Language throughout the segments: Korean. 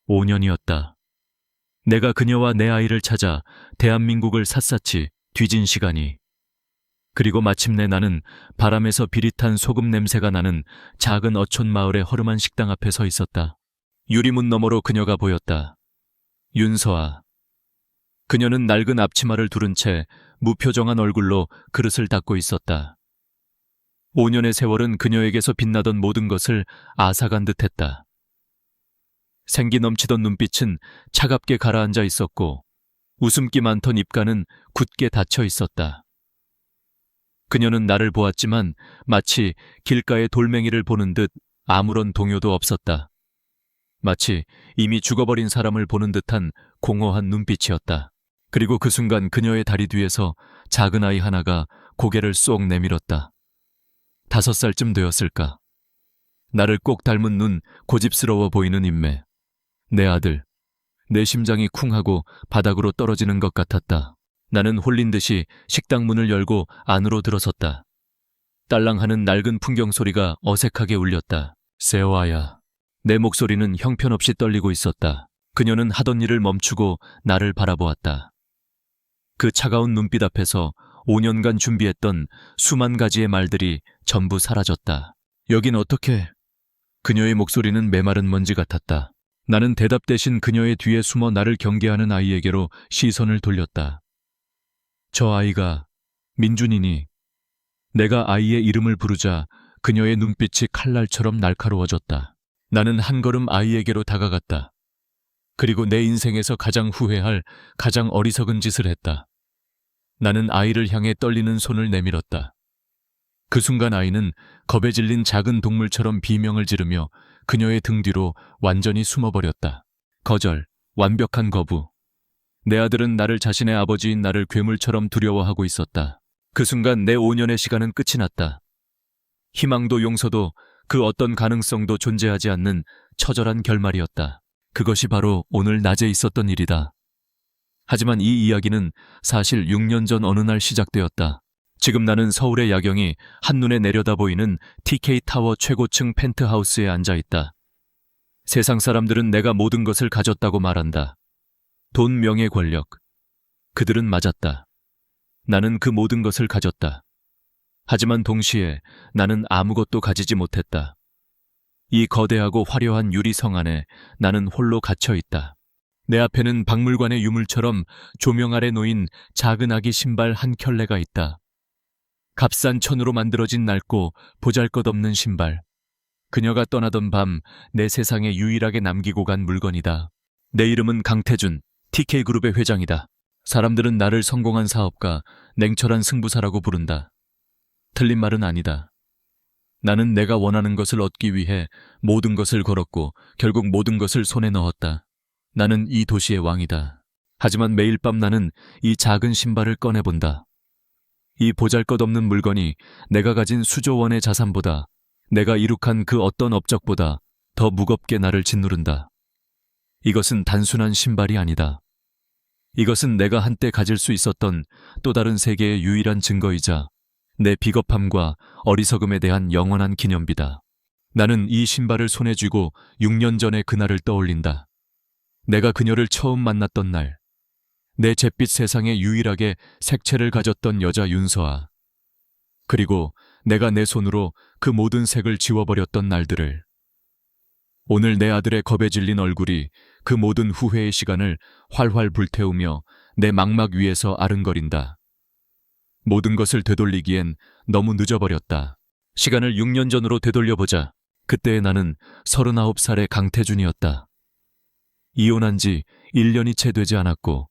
5년이었다. 내가 그녀와 내 아이를 찾아 대한민국을 샅샅이 뒤진 시간이. 그리고 마침내 나는 바람에서 비릿한 소금 냄새가 나는 작은 어촌 마을의 허름한 식당 앞에 서 있었다. 유리문 너머로 그녀가 보였다. 윤서아. 그녀는 낡은 앞치마를 두른 채 무표정한 얼굴로 그릇을 닦고 있었다. 5년의 세월은 그녀에게서 빛나던 모든 것을 앗아간 듯했다. 생기 넘치던 눈빛은 차갑게 가라앉아 있었고 웃음기 많던 입가는 굳게 닫혀 있었다. 그녀는 나를 보았지만 마치 길가의 돌멩이를 보는 듯 아무런 동요도 없었다. 마치 이미 죽어버린 사람을 보는 듯한 공허한 눈빛이었다. 그리고 그 순간 그녀의 다리 뒤에서 작은 아이 하나가 고개를 쏙 내밀었다. 5살쯤 되었을까. 나를 꼭 닮은 눈, 고집스러워 보이는 인매. 내 아들. 내 심장이 쿵 하고 바닥으로 떨어지는 것 같았다. 나는 홀린 듯이 식당 문을 열고 안으로 들어섰다. 딸랑하는 낡은 풍경 소리가 어색하게 울렸다. 세화야. 내 목소리는 형편없이 떨리고 있었다. 그녀는 하던 일을 멈추고 나를 바라보았다. 그 차가운 눈빛 앞에서 5년간 준비했던 수만 가지의 말들이 전부 사라졌다. 여긴 어떻게? 그녀의 목소리는 메마른 먼지 같았다. 나는 대답 대신 그녀의 뒤에 숨어 나를 경계하는 아이에게로 시선을 돌렸다. 저 아이가 민준이니? 내가 아이의 이름을 부르자 그녀의 눈빛이 칼날처럼 날카로워졌다. 나는 한 걸음 아이에게로 다가갔다. 그리고 내 인생에서 가장 후회할 가장 어리석은 짓을 했다. 나는 아이를 향해 떨리는 손을 내밀었다. 그 순간 아이는 겁에 질린 작은 동물처럼 비명을 지르며 그녀의 등 뒤로 완전히 숨어버렸다. 거절, 완벽한 거부. 내 아들은 나를 자신의 아버지인 나를 괴물처럼 두려워하고 있었다. 그 순간 내 5년의 시간은 끝이 났다. 희망도 용서도 그 어떤 가능성도 존재하지 않는 처절한 결말이었다. 그것이 바로 오늘 낮에 있었던 일이다. 하지만 이 이야기는 사실 6년 전 어느 날 시작되었다. 지금 나는 서울의 야경이 한눈에 내려다 보이는 TK타워 최고층 펜트하우스에 앉아있다. 세상 사람들은 내가 모든 것을 가졌다고 말한다. 돈, 명예, 권력. 그들은 맞았다. 나는 그 모든 것을 가졌다. 하지만 동시에 나는 아무것도 가지지 못했다. 이 거대하고 화려한 유리성 안에 나는 홀로 갇혀있다. 내 앞에는 박물관의 유물처럼 조명 아래 놓인 작은 아기 신발 한 켤레가 있다. 값싼 천으로 만들어진 낡고 보잘것없는 신발. 그녀가 떠나던 밤 내 세상에 유일하게 남기고 간 물건이다. 내 이름은 강태준, TK그룹의 회장이다. 사람들은 나를 성공한 사업가, 냉철한 승부사라고 부른다. 틀린 말은 아니다. 나는 내가 원하는 것을 얻기 위해 모든 것을 걸었고 결국 모든 것을 손에 넣었다. 나는 이 도시의 왕이다. 하지만 매일 밤 나는 이 작은 신발을 꺼내본다. 이 보잘것없는 물건이 내가 가진 수조 원의 자산보다, 내가 이룩한 그 어떤 업적보다 더 무겁게 나를 짓누른다. 이것은 단순한 신발이 아니다. 이것은 내가 한때 가질 수 있었던 또 다른 세계의 유일한 증거이자 내 비겁함과 어리석음에 대한 영원한 기념비다. 나는 이 신발을 손에 쥐고 6년 전의 그날을 떠올린다. 내가 그녀를 처음 만났던 날, 내 잿빛 세상에 유일하게 색채를 가졌던 여자 윤서아. 그리고 내가 내 손으로 그 모든 색을 지워버렸던 날들을. 오늘 내 아들의 겁에 질린 얼굴이 그 모든 후회의 시간을 활활 불태우며 내 망막 위에서 아른거린다. 모든 것을 되돌리기엔 너무 늦어버렸다. 시간을 6년 전으로 되돌려보자. 그때의 나는 39살의 강태준이었다. 이혼한 지 1년이 채 되지 않았고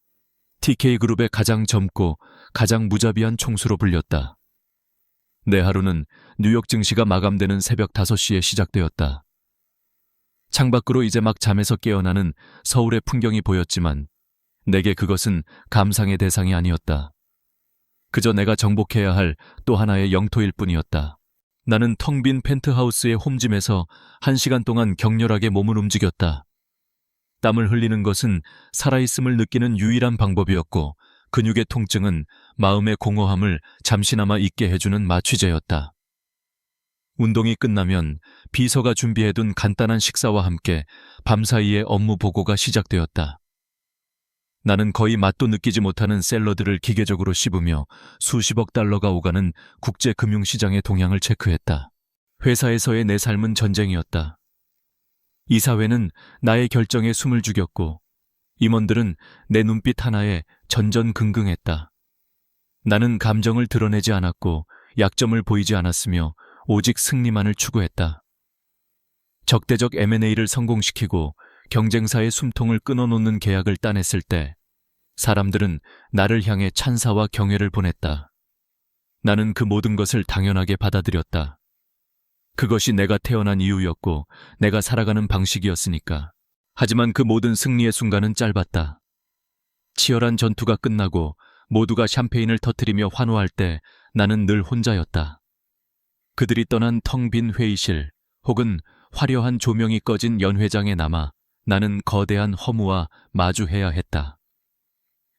TK그룹의 가장 젊고 가장 무자비한 총수로 불렸다. 내 하루는 뉴욕 증시가 마감되는 새벽 5시에 시작되었다. 창밖으로 이제 막 잠에서 깨어나는 서울의 풍경이 보였지만 내게 그것은 감상의 대상이 아니었다. 그저 내가 정복해야 할 또 하나의 영토일 뿐이었다. 나는 텅 빈 펜트하우스의 홈짐에서 1시간 동안 격렬하게 몸을 움직였다. 땀을 흘리는 것은 살아있음을 느끼는 유일한 방법이었고 근육의 통증은 마음의 공허함을 잠시나마 잊게 해주는 마취제였다. 운동이 끝나면 비서가 준비해둔 간단한 식사와 함께 밤사이에 업무 보고가 시작되었다. 나는 거의 맛도 느끼지 못하는 샐러드를 기계적으로 씹으며 수십억 달러가 오가는 국제금융시장의 동향을 체크했다. 회사에서의 내 삶은 전쟁이었다. 이사회는 나의 결정에 숨을 죽였고 임원들은 내 눈빛 하나에 전전긍긍했다. 나는 감정을 드러내지 않았고 약점을 보이지 않았으며 오직 승리만을 추구했다. 적대적 M&A를 성공시키고 경쟁사의 숨통을 끊어놓는 계약을 따냈을 때 사람들은 나를 향해 찬사와 경애를 보냈다. 나는 그 모든 것을 당연하게 받아들였다. 그것이 내가 태어난 이유였고 내가 살아가는 방식이었으니까. 하지만 그 모든 승리의 순간은 짧았다. 치열한 전투가 끝나고 모두가 샴페인을 터뜨리며 환호할 때 나는 늘 혼자였다. 그들이 떠난 텅 빈 회의실 혹은 화려한 조명이 꺼진 연회장에 남아 나는 거대한 허무와 마주해야 했다.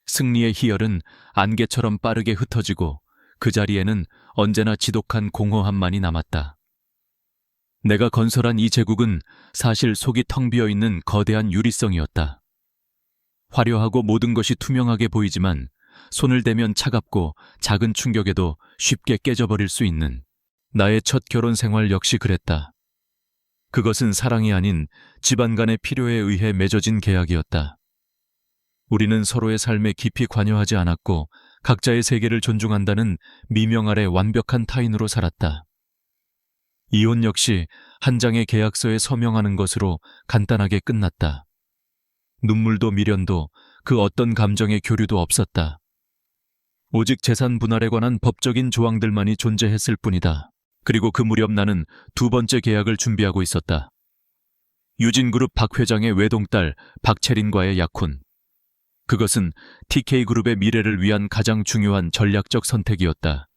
승리의 희열은 안개처럼 빠르게 흩어지고 그 자리에는 언제나 지독한 공허함만이 남았다. 내가 건설한 이 제국은 사실 속이 텅 비어있는 거대한 유리성이었다. 화려하고 모든 것이 투명하게 보이지만 손을 대면 차갑고 작은 충격에도 쉽게 깨져버릴 수 있는 나의 첫 결혼 생활 역시 그랬다. 그것은 사랑이 아닌 집안 간의 필요에 의해 맺어진 계약이었다. 우리는 서로의 삶에 깊이 관여하지 않았고 각자의 세계를 존중한다는 미명 아래 완벽한 타인으로 살았다. 이혼 역시 한 장의 계약서에 서명하는 것으로 간단하게 끝났다. 눈물도 미련도 그 어떤 감정의 교류도 없었다. 오직 재산 분할에 관한 법적인 조항들만이 존재했을 뿐이다. 그리고 그 무렵 나는 두 번째 계약을 준비하고 있었다. 유진그룹 박 회장의 외동딸 박채린과의 약혼. 그것은 TK그룹의 미래를 위한 가장 중요한 전략적 선택이었다.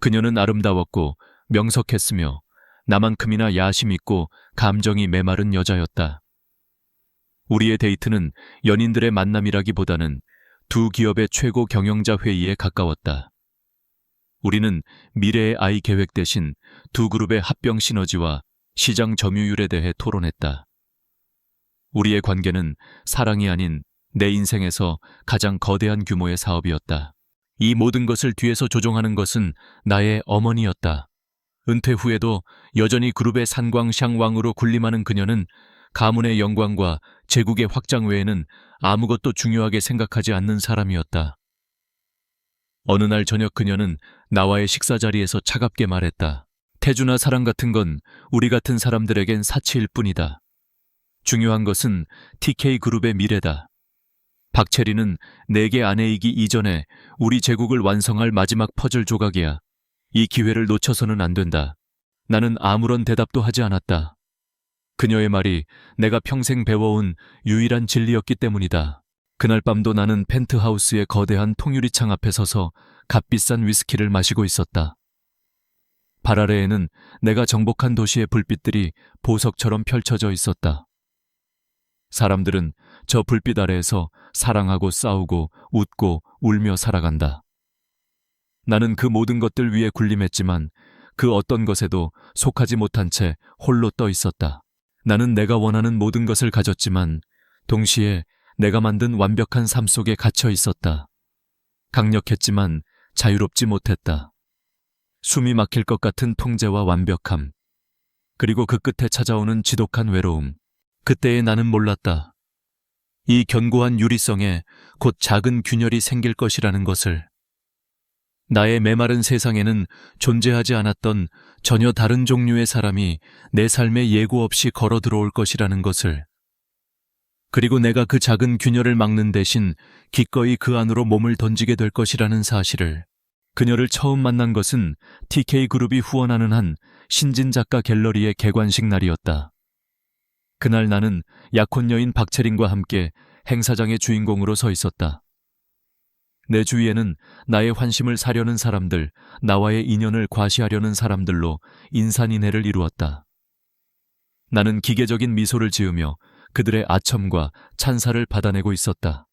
그녀는 아름다웠고 명석했으며 나만큼이나 야심 있고 감정이 메마른 여자였다. 우리의 데이트는 연인들의 만남이라기보다는 두 기업의 최고 경영자 회의에 가까웠다. 우리는 미래의 아이 계획 대신 두 그룹의 합병 시너지와 시장 점유율에 대해 토론했다. 우리의 관계는 사랑이 아닌 내 인생에서 가장 거대한 규모의 사업이었다. 이 모든 것을 뒤에서 조종하는 것은 나의 어머니였다. 은퇴 후에도 여전히 그룹의 산광샹 왕으로 군림하는 그녀는 가문의 영광과 제국의 확장 외에는 아무것도 중요하게 생각하지 않는 사람이었다. 어느 날 저녁 그녀는 나와의 식사 자리에서 차갑게 말했다. 태주나 사랑 같은 건 우리 같은 사람들에겐 사치일 뿐이다. 중요한 것은 TK그룹의 미래다. 박채리는 내게 아내이기 이전에 우리 제국을 완성할 마지막 퍼즐 조각이야. 이 기회를 놓쳐서는 안 된다. 나는 아무런 대답도 하지 않았다. 그녀의 말이 내가 평생 배워온 유일한 진리였기 때문이다. 그날 밤도 나는 펜트하우스의 거대한 통유리창 앞에 서서 값비싼 위스키를 마시고 있었다. 발 아래에는 내가 정복한 도시의 불빛들이 보석처럼 펼쳐져 있었다. 사람들은 저 불빛 아래에서 사랑하고 싸우고 웃고 울며 살아간다. 나는 그 모든 것들 위에 군림했지만 그 어떤 것에도 속하지 못한 채 홀로 떠 있었다. 나는 내가 원하는 모든 것을 가졌지만 동시에 내가 만든 완벽한 삶 속에 갇혀 있었다. 강력했지만 자유롭지 못했다. 숨이 막힐 것 같은 통제와 완벽함, 그리고 그 끝에 찾아오는 지독한 외로움. 그때의 나는 몰랐다. 이 견고한 유리성에 곧 작은 균열이 생길 것이라는 것을. 나의 메마른 세상에는 존재하지 않았던 전혀 다른 종류의 사람이 내 삶에 예고 없이 걸어 들어올 것이라는 것을. 그리고 내가 그 작은 균열을 막는 대신 기꺼이 그 안으로 몸을 던지게 될 것이라는 사실을. 그녀를 처음 만난 것은 TK그룹이 후원하는 한 신진작가 갤러리의 개관식 날이었다. 그날 나는 약혼 여인 박채린과 함께 행사장의 주인공으로 서 있었다. 내 주위에는 나의 환심을 사려는 사람들, 나와의 인연을 과시하려는 사람들로 인산인해를 이루었다. 나는 기계적인 미소를 지으며 그들의 아첨과 찬사를 받아내고 있었다.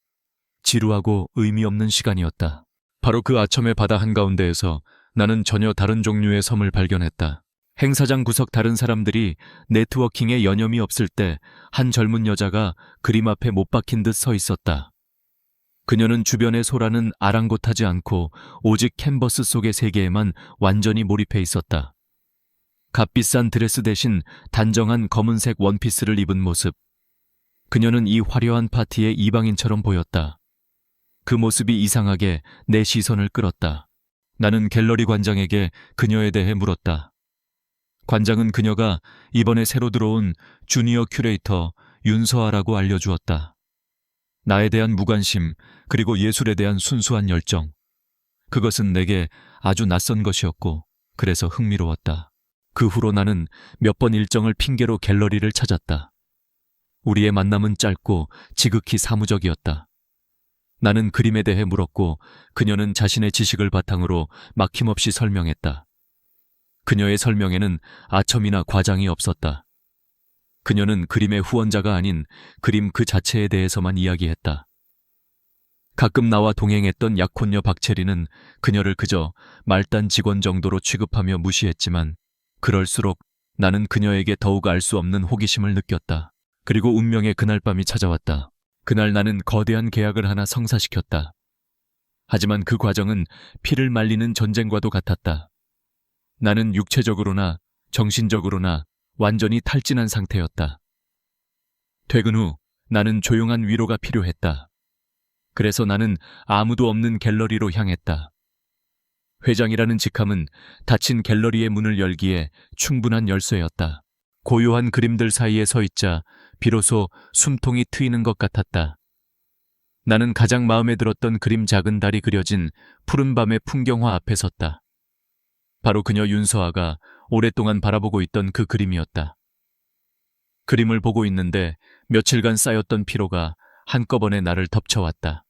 지루하고 의미 없는 시간이었다. 바로 그 아첨의 바다 한가운데에서 나는 전혀 다른 종류의 섬을 발견했다. 행사장 구석 다른 사람들이 네트워킹에 여념이 없을 때 한 젊은 여자가 그림 앞에 못 박힌 듯 서 있었다. 그녀는 주변의 소라는 아랑곳하지 않고 오직 캔버스 속의 세계에만 완전히 몰입해 있었다. 값비싼 드레스 대신 단정한 검은색 원피스를 입은 모습. 그녀는 이 화려한 파티의 이방인처럼 보였다. 그 모습이 이상하게 내 시선을 끌었다. 나는 갤러리 관장에게 그녀에 대해 물었다. 관장은 그녀가 이번에 새로 들어온 주니어 큐레이터 윤서아라고 알려주었다. 나에 대한 무관심, 그리고 예술에 대한 순수한 열정. 그것은 내게 아주 낯선 것이었고, 그래서 흥미로웠다. 그 후로 나는 몇 번 일정을 핑계로 갤러리를 찾았다. 우리의 만남은 짧고 지극히 사무적이었다. 나는 그림에 대해 물었고, 그녀는 자신의 지식을 바탕으로 막힘없이 설명했다. 그녀의 설명에는 아첨이나 과장이 없었다. 그녀는 그림의 후원자가 아닌 그림 그 자체에 대해서만 이야기했다. 가끔 나와 동행했던 약혼녀 박채리는 그녀를 그저 말단 직원 정도로 취급하며 무시했지만, 그럴수록 나는 그녀에게 더욱 알 수 없는 호기심을 느꼈다. 그리고 운명의 그날 밤이 찾아왔다. 그날 나는 거대한 계약을 하나 성사시켰다. 하지만 그 과정은 피를 말리는 전쟁과도 같았다. 나는 육체적으로나 정신적으로나 완전히 탈진한 상태였다. 퇴근 후 나는 조용한 위로가 필요했다. 그래서 나는 아무도 없는 갤러리로 향했다. 회장이라는 직함은 닫힌 갤러리의 문을 열기에 충분한 열쇠였다. 고요한 그림들 사이에 서 있자 비로소 숨통이 트이는 것 같았다. 나는 가장 마음에 들었던 그림 작은 달이 그려진 푸른 밤의 풍경화 앞에 섰다. 바로 그녀 윤서아가 오랫동안 바라보고 있던 그 그림이었다. 그림을 보고 있는데 며칠간 쌓였던 피로가 한꺼번에 나를 덮쳐왔다.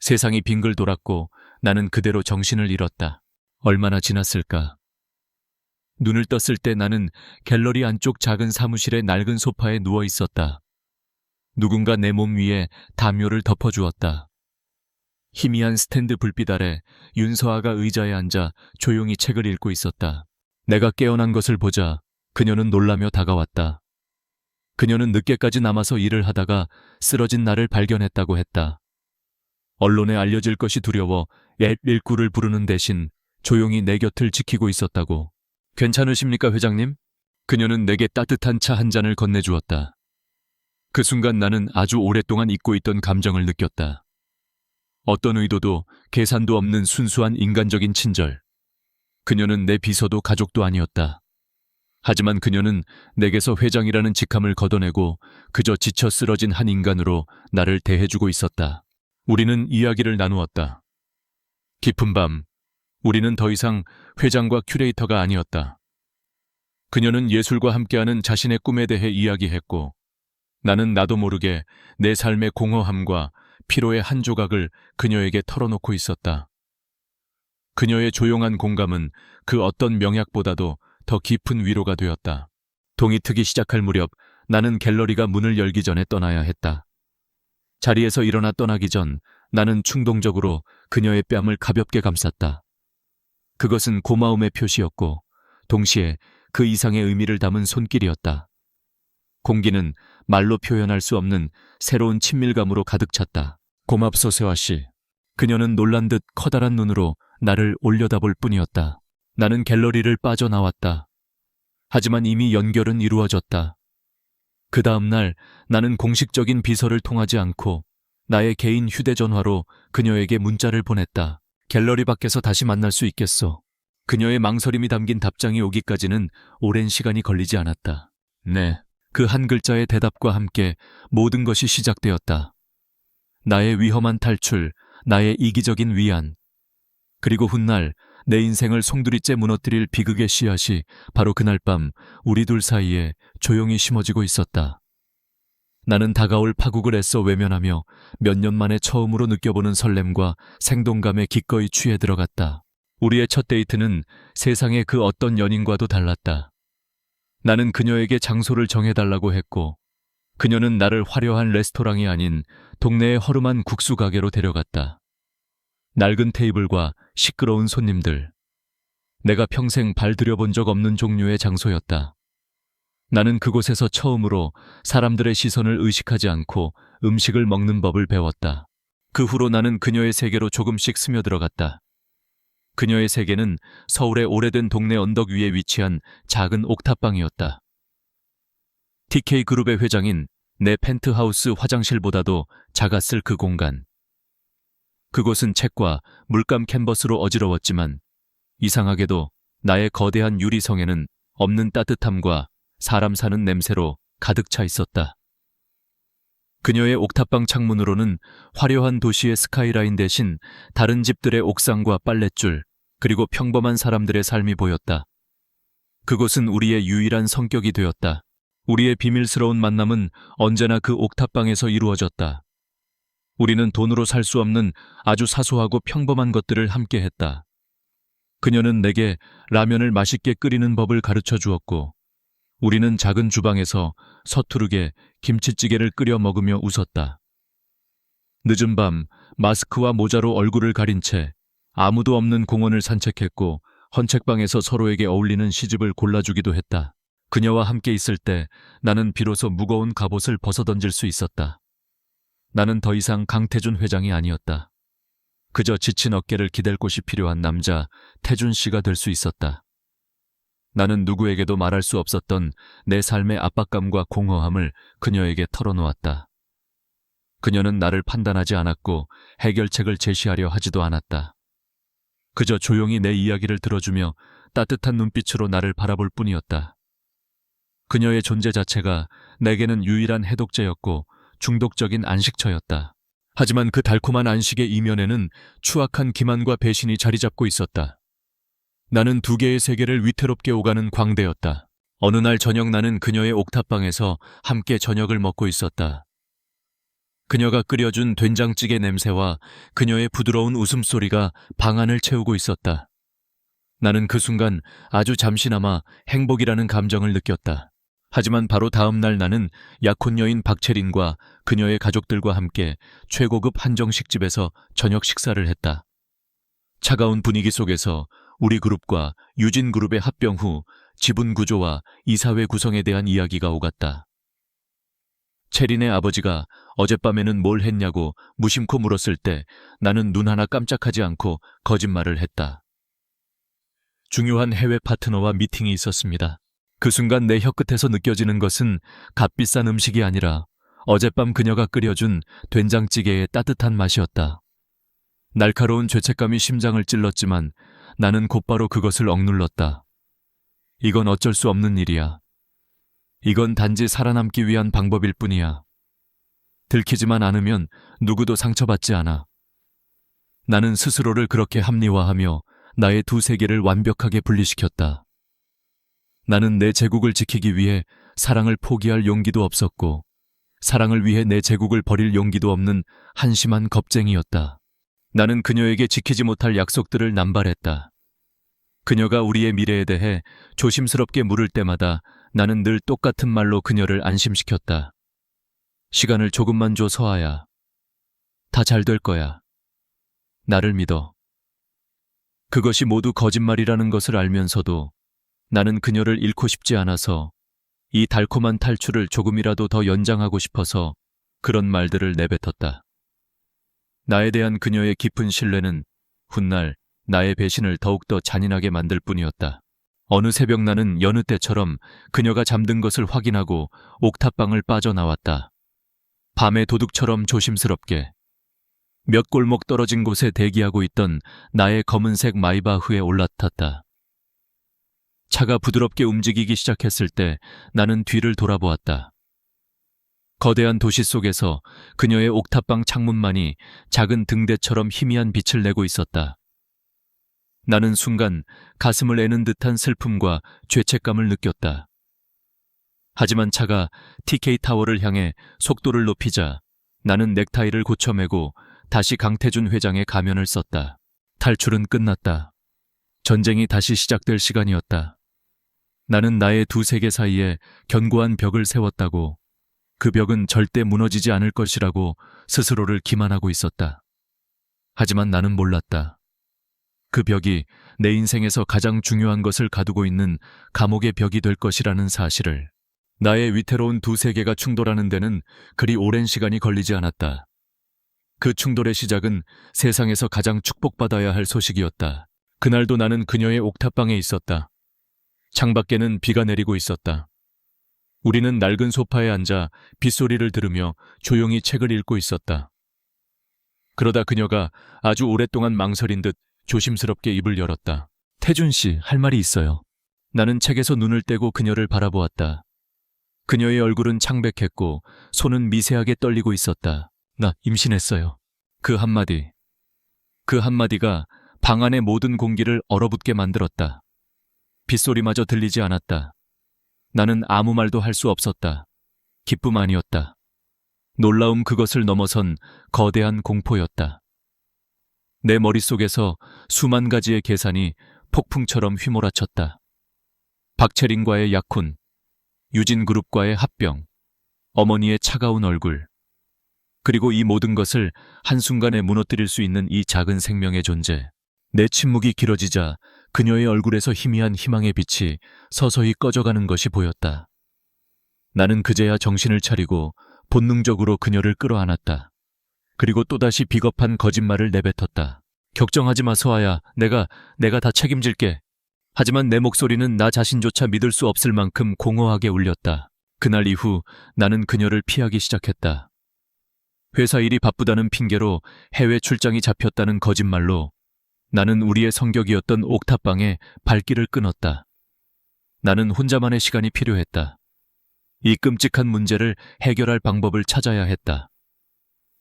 세상이 빙글 돌았고 나는 그대로 정신을 잃었다. 얼마나 지났을까? 눈을 떴을 때 나는 갤러리 안쪽 작은 사무실의 낡은 소파에 누워 있었다. 누군가 내 몸 위에 담요를 덮어주었다. 희미한 스탠드 불빛 아래 윤서아가 의자에 앉아 조용히 책을 읽고 있었다. 내가 깨어난 것을 보자 그녀는 놀라며 다가왔다. 그녀는 늦게까지 남아서 일을 하다가 쓰러진 나를 발견했다고 했다. 언론에 알려질 것이 두려워 119를 부르는 대신 조용히 내 곁을 지키고 있었다고. 괜찮으십니까, 회장님? 그녀는 내게 따뜻한 차 한 잔을 건네주었다. 그 순간 나는 아주 오랫동안 잊고 있던 감정을 느꼈다. 어떤 의도도 계산도 없는 순수한 인간적인 친절. 그녀는 내 비서도 가족도 아니었다. 하지만 그녀는 내게서 회장이라는 직함을 걷어내고 그저 지쳐 쓰러진 한 인간으로 나를 대해주고 있었다. 우리는 이야기를 나누었다. 깊은 밤, 우리는 더 이상 회장과 큐레이터가 아니었다. 그녀는 예술과 함께하는 자신의 꿈에 대해 이야기했고, 나는 나도 모르게 내 삶의 공허함과 피로의 한 조각을 그녀에게 털어놓고 있었다. 그녀의 조용한 공감은 그 어떤 명약보다도 더 깊은 위로가 되었다. 동이 트기 시작할 무렵 나는 갤러리가 문을 열기 전에 떠나야 했다. 자리에서 일어나 떠나기 전 나는 충동적으로 그녀의 뺨을 가볍게 감쌌다. 그것은 고마움의 표시였고 동시에 그 이상의 의미를 담은 손길이었다. 공기는 말로 표현할 수 없는 새로운 친밀감으로 가득 찼다. 고맙소, 세화 씨. 그녀는 놀란 듯 커다란 눈으로 나를 올려다볼 뿐이었다. 나는 갤러리를 빠져나왔다. 하지만 이미 연결은 이루어졌다. 그 다음 날 나는 공식적인 비서를 통하지 않고 나의 개인 휴대전화로 그녀에게 문자를 보냈다. 갤러리 밖에서 다시 만날 수 있겠소. 그녀의 망설임이 담긴 답장이 오기까지는 오랜 시간이 걸리지 않았다. 네. 그 한 글자의 대답과 함께 모든 것이 시작되었다. 나의 위험한 탈출, 나의 이기적인 위안, 그리고 훗날 내 인생을 송두리째 무너뜨릴 비극의 씨앗이 바로 그날 밤 우리 둘 사이에 조용히 심어지고 있었다. 나는 다가올 파국을 애써 외면하며 몇 년 만에 처음으로 느껴보는 설렘과 생동감에 기꺼이 취해 들어갔다. 우리의 첫 데이트는 세상의 그 어떤 연인과도 달랐다. 나는 그녀에게 장소를 정해달라고 했고 그녀는 나를 화려한 레스토랑이 아닌 동네의 허름한 국수 가게로 데려갔다. 낡은 테이블과 시끄러운 손님들. 내가 평생 발 들여본 적 없는 종류의 장소였다. 나는 그곳에서 처음으로 사람들의 시선을 의식하지 않고 음식을 먹는 법을 배웠다. 그 후로 나는 그녀의 세계로 조금씩 스며들어갔다. 그녀의 세계는 서울의 오래된 동네 언덕 위에 위치한 작은 옥탑방이었다. TK그룹의 회장인 내 펜트하우스 화장실보다도 작았을 그 공간. 그곳은 책과 물감 캔버스로 어지러웠지만 이상하게도 나의 거대한 유리성에는 없는 따뜻함과 사람 사는 냄새로 가득 차 있었다. 그녀의 옥탑방 창문으로는 화려한 도시의 스카이라인 대신 다른 집들의 옥상과 빨랫줄, 그리고 평범한 사람들의 삶이 보였다. 그곳은 우리의 유일한 성격이 되었다. 우리의 비밀스러운 만남은 언제나 그 옥탑방에서 이루어졌다. 우리는 돈으로 살 수 없는 아주 사소하고 평범한 것들을 함께 했다. 그녀는 내게 라면을 맛있게 끓이는 법을 가르쳐 주었고, 우리는 작은 주방에서 서투르게 김치찌개를 끓여 먹으며 웃었다. 늦은 밤 마스크와 모자로 얼굴을 가린 채 아무도 없는 공원을 산책했고 헌책방에서 서로에게 어울리는 시집을 골라주기도 했다. 그녀와 함께 있을 때 나는 비로소 무거운 갑옷을 벗어던질 수 있었다. 나는 더 이상 강태준 회장이 아니었다. 그저 지친 어깨를 기댈 곳이 필요한 남자 태준 씨가 될 수 있었다. 나는 누구에게도 말할 수 없었던 내 삶의 압박감과 공허함을 그녀에게 털어놓았다. 그녀는 나를 판단하지 않았고 해결책을 제시하려 하지도 않았다. 그저 조용히 내 이야기를 들어주며 따뜻한 눈빛으로 나를 바라볼 뿐이었다. 그녀의 존재 자체가 내게는 유일한 해독제였고 중독적인 안식처였다. 하지만 그 달콤한 안식의 이면에는 추악한 기만과 배신이 자리 잡고 있었다. 나는 두 개의 세계를 위태롭게 오가는 광대였다. 어느 날 저녁 나는 그녀의 옥탑방에서 함께 저녁을 먹고 있었다. 그녀가 끓여준 된장찌개 냄새와 그녀의 부드러운 웃음소리가 방 안을 채우고 있었다. 나는 그 순간 아주 잠시나마 행복이라는 감정을 느꼈다. 하지만 바로 다음 날 나는 약혼 여인 박채린과 그녀의 가족들과 함께 최고급 한정식집에서 저녁 식사를 했다. 차가운 분위기 속에서 우리 그룹과 유진 그룹의 합병 후 지분 구조와 이사회 구성에 대한 이야기가 오갔다. 채린의 아버지가 어젯밤에는 뭘 했냐고 무심코 물었을 때 나는 눈 하나 깜짝하지 않고 거짓말을 했다. 중요한 해외 파트너와 미팅이 있었습니다. 그 순간 내 혀끝에서 느껴지는 것은 값비싼 음식이 아니라 어젯밤 그녀가 끓여준 된장찌개의 따뜻한 맛이었다. 날카로운 죄책감이 심장을 찔렀지만 나는 곧바로 그것을 억눌렀다. 이건 어쩔 수 없는 일이야. 이건 단지 살아남기 위한 방법일 뿐이야. 들키지만 않으면 누구도 상처받지 않아. 나는 스스로를 그렇게 합리화하며 나의 두 세계를 완벽하게 분리시켰다. 나는 내 제국을 지키기 위해 사랑을 포기할 용기도 없었고 사랑을 위해 내 제국을 버릴 용기도 없는 한심한 겁쟁이였다. 나는 그녀에게 지키지 못할 약속들을 남발했다. 그녀가 우리의 미래에 대해 조심스럽게 물을 때마다 나는 늘 똑같은 말로 그녀를 안심시켰다. 시간을 조금만 줘, 서아야. 다 잘 될 거야. 나를 믿어. 그것이 모두 거짓말이라는 것을 알면서도 나는 그녀를 잃고 싶지 않아서 이 달콤한 탈출을 조금이라도 더 연장하고 싶어서 그런 말들을 내뱉었다. 나에 대한 그녀의 깊은 신뢰는 훗날 나의 배신을 더욱더 잔인하게 만들 뿐이었다. 어느 새벽 나는 여느 때처럼 그녀가 잠든 것을 확인하고 옥탑방을 빠져나왔다. 밤의 도둑처럼 조심스럽게 몇 골목 떨어진 곳에 대기하고 있던 나의 검은색 마이바흐에 올라탔다. 차가 부드럽게 움직이기 시작했을 때 나는 뒤를 돌아보았다. 거대한 도시 속에서 그녀의 옥탑방 창문만이 작은 등대처럼 희미한 빛을 내고 있었다. 나는 순간 가슴을 애는 듯한 슬픔과 죄책감을 느꼈다. 하지만 차가 TK타워를 향해 속도를 높이자 나는 넥타이를 고쳐매고 다시 강태준 회장의 가면을 썼다. 탈출은 끝났다. 전쟁이 다시 시작될 시간이었다. 나는 나의 두 세계 사이에 견고한 벽을 세웠다고, 그 벽은 절대 무너지지 않을 것이라고 스스로를 기만하고 있었다. 하지만 나는 몰랐다. 그 벽이 내 인생에서 가장 중요한 것을 가두고 있는 감옥의 벽이 될 것이라는 사실을. 나의 위태로운 두 세계가 충돌하는 데는 그리 오랜 시간이 걸리지 않았다. 그 충돌의 시작은 세상에서 가장 축복받아야 할 소식이었다. 그날도 나는 그녀의 옥탑방에 있었다. 창밖에는 비가 내리고 있었다. 우리는 낡은 소파에 앉아 빗소리를 들으며 조용히 책을 읽고 있었다. 그러다 그녀가 아주 오랫동안 망설인 듯 조심스럽게 입을 열었다. 태준 씨, 할 말이 있어요. 나는 책에서 눈을 떼고 그녀를 바라보았다. 그녀의 얼굴은 창백했고 손은 미세하게 떨리고 있었다. 나 임신했어요. 그 한마디가 방 안의 모든 공기를 얼어붙게 만들었다. 빗소리마저 들리지 않았다. 나는 아무 말도 할 수 없었다. 기쁨 아니었다. 놀라움, 그것을 넘어선 거대한 공포였다. 내 머릿속에서 수만 가지의 계산이 폭풍처럼 휘몰아쳤다. 박채린과의 약혼, 유진그룹과의 합병, 어머니의 차가운 얼굴, 그리고 이 모든 것을 한순간에 무너뜨릴 수 있는 이 작은 생명의 존재. 내 침묵이 길어지자 그녀의 얼굴에서 희미한 희망의 빛이 서서히 꺼져가는 것이 보였다. 나는 그제야 정신을 차리고 본능적으로 그녀를 끌어안았다. 그리고 또다시 비겁한 거짓말을 내뱉었다. 걱정하지 마, 서아야. 내가 다 책임질게. 하지만 내 목소리는 나 자신조차 믿을 수 없을 만큼 공허하게 울렸다. 그날 이후 나는 그녀를 피하기 시작했다. 회사 일이 바쁘다는 핑계로 해외 출장이 잡혔다는 거짓말로 나는 우리의 성격이었던 옥탑방에 발길을 끊었다. 나는 혼자만의 시간이 필요했다. 이 끔찍한 문제를 해결할 방법을 찾아야 했다.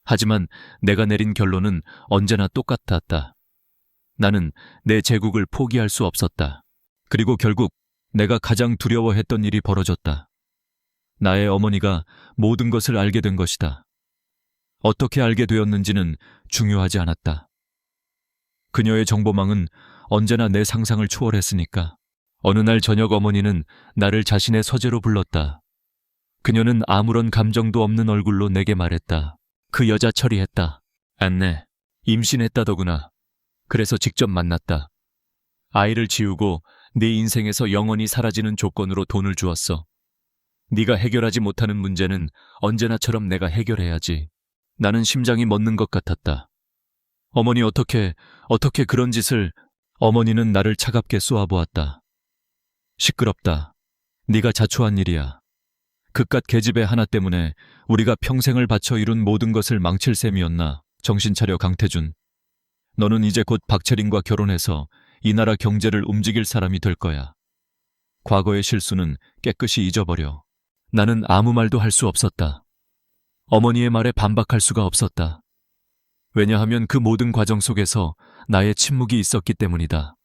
하지만 내가 내린 결론은 언제나 똑같았다. 나는 내 제국을 포기할 수 없었다. 그리고 결국 내가 가장 두려워했던 일이 벌어졌다. 나의 어머니가 모든 것을 알게 된 것이다. 어떻게 알게 되었는지는 중요하지 않았다. 그녀의 정보망은 언제나 내 상상을 초월했으니까. 어느 날 저녁 어머니는 나를 자신의 서재로 불렀다. 그녀는 아무런 감정도 없는 얼굴로 내게 말했다. 그 여자 처리했다. 안내, 임신했다더구나. 그래서 직접 만났다. 아이를 지우고 네 인생에서 영원히 사라지는 조건으로 돈을 주었어. 네가 해결하지 못하는 문제는 언제나처럼 내가 해결해야지. 나는 심장이 멎는 것 같았다. 어머니, 어떻게 그런 짓을... 어머니는 나를 차갑게 쏘아보았다. 시끄럽다. 네가 자초한 일이야. 그깟 계집애 하나 때문에 우리가 평생을 바쳐 이룬 모든 것을 망칠 셈이었나. 정신 차려, 강태준. 너는 이제 곧 박채린과 결혼해서 이 나라 경제를 움직일 사람이 될 거야. 과거의 실수는 깨끗이 잊어버려. 나는 아무 말도 할 수 없었다. 어머니의 말에 반박할 수가 없었다. 왜냐하면 그 모든 과정 속에서 나의 침묵이 있었기 때문이다.